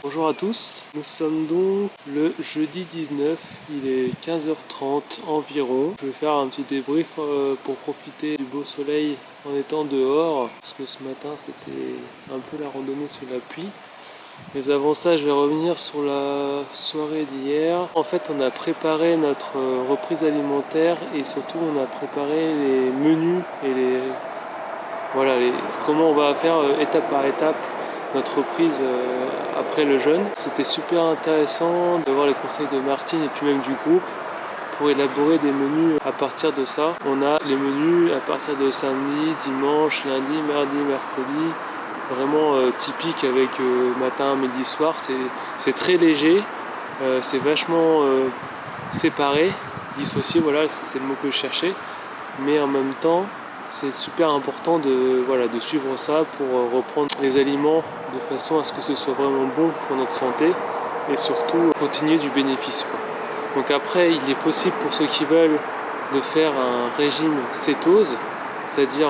Bonjour à tous, nous sommes donc le jeudi 19, il est 15h30 environ. Je vais faire un petit débrief pour profiter du beau soleil en étant dehors, parce que ce matin c'était un peu la randonnée sous la pluie. Mais avant ça, je vais revenir sur la soirée d'hier. En fait, on a préparé notre reprise alimentaire et surtout on a préparé les menus et comment on va faire étape par étape notre reprise après le jeûne. C'était super intéressant de voir les conseils de Martine et puis même du groupe pour élaborer des menus à partir de ça. On a les menus à partir de samedi, dimanche, lundi, mardi, mercredi, vraiment typique avec matin, midi, soir. C'est très léger, c'est vachement séparé, dissocié, voilà, c'est le mot que je cherchais, mais en même temps c'est super important de suivre ça pour reprendre les aliments de façon à ce que ce soit vraiment bon pour notre santé et surtout continuer du bénéfice, quoi. Donc après, il est possible pour ceux qui veulent de faire un régime cétose, c'est-à-dire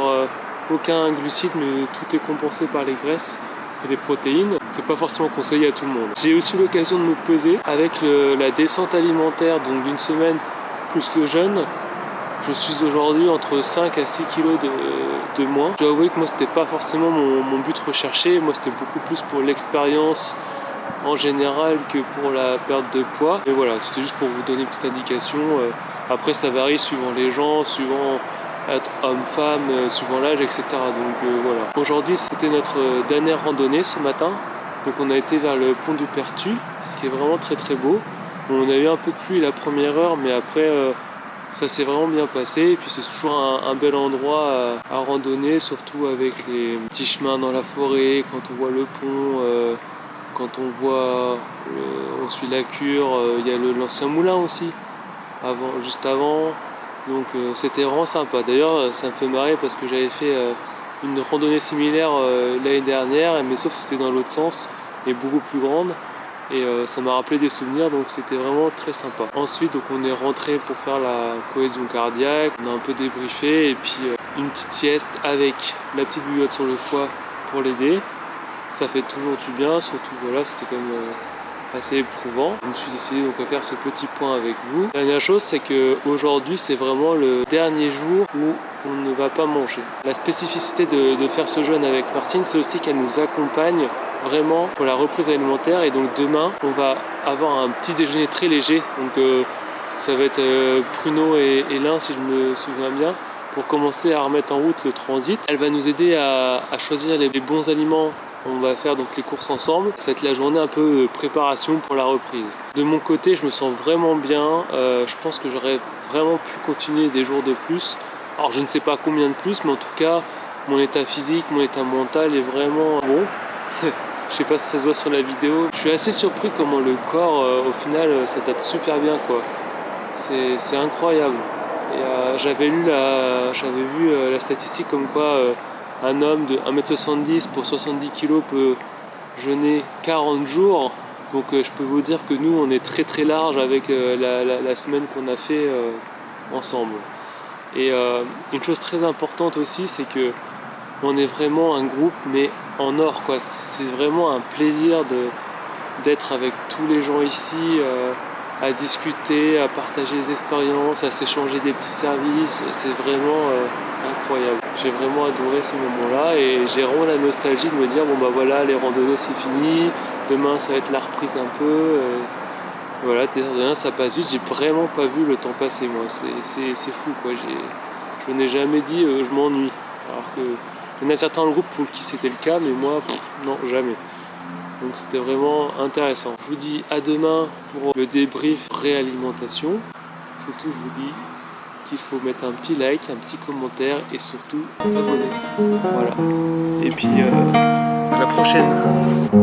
aucun glucide, mais tout est compensé par les graisses et les protéines. C'est pas forcément conseillé à tout le monde. J'ai aussi l'occasion de me peser avec la descente alimentaire, donc d'une semaine plus le jeûne. Je suis aujourd'hui entre 5 à 6 kg de moins. Je dois avouer que moi c'était pas forcément mon but recherché, moi c'était beaucoup plus pour l'expérience en général que pour la perte de poids. Mais voilà, c'était juste pour vous donner une petite indication. Après ça varie suivant les gens, suivant être homme, femme, suivant l'âge, etc. Donc voilà. Aujourd'hui c'était notre dernière randonnée ce matin. Donc on a été vers le pont du Pertu, ce qui est vraiment très très beau. On a eu un peu de pluie la première heure, mais après ça s'est vraiment bien passé. Et puis c'est toujours un bel endroit à randonner, surtout avec les petits chemins dans la forêt, quand on voit le pont, quand on suit la cure, il y a l'ancien moulin aussi, juste avant. Donc c'était vraiment sympa. D'ailleurs ça me fait marrer parce que j'avais fait une randonnée similaire l'année dernière, mais sauf que c'était dans l'autre sens et beaucoup plus grande. Et ça m'a rappelé des souvenirs, donc c'était vraiment très sympa. Ensuite, donc on est rentré pour faire la cohésion cardiaque, on a un peu débriefé et puis une petite sieste avec la petite bouillotte sur le foie pour l'aider. Ça fait toujours du bien, surtout voilà, c'était quand même assez éprouvant. Je me suis décidé donc à faire ce petit point avec vous. La dernière chose, c'est que aujourd'hui c'est vraiment le dernier jour où on ne va pas manger. La spécificité de faire ce jeûne avec Martine, c'est aussi qu'elle nous accompagne vraiment pour la reprise alimentaire. Et donc demain, on va avoir un petit déjeuner très léger. Donc ça va être pruneau et lin, si je me souviens bien, pour commencer à remettre en route le transit. Elle va nous aider à choisir les bons aliments. On va faire donc les courses ensemble. Ça va être la journée un peu préparation pour la reprise. De mon côté, je me sens vraiment bien. Je pense que j'aurais vraiment pu continuer des jours de plus. Alors je ne sais pas combien de plus, mais en tout cas, mon état physique, mon état mental est vraiment bon. Je sais pas si ça se voit sur la vidéo. Je suis assez surpris comment le corps, au final, s'adapte super bien, quoi. C'est incroyable. Et j'avais vu la statistique comme quoi un homme de 1m70 pour 70 kg peut jeûner 40 jours. Donc je peux vous dire que nous on est très très large avec la semaine qu'on a fait ensemble. Et une chose très importante aussi, c'est que on est vraiment un groupe mais en or, quoi. C'est vraiment un plaisir d'être avec tous les gens ici, à discuter, à partager les expériences, à s'échanger des petits services. C'est vraiment incroyable. J'ai vraiment adoré ce moment-là et j'ai vraiment la nostalgie de me dire bon bah voilà, les randonnées c'est fini, demain ça va être la reprise un peu. Voilà, ça passe vite. J'ai vraiment pas vu le temps passer, moi. C'est fou, quoi. Je n'ai jamais dit je m'ennuie. Alors que il y en a certains dans le groupe pour qui c'était le cas, mais moi, non, jamais. Donc c'était vraiment intéressant. Je vous dis à demain pour le débrief réalimentation. Surtout, je vous dis qu'il faut mettre un petit like, un petit commentaire et surtout s'abonner. Voilà. Et puis à la prochaine.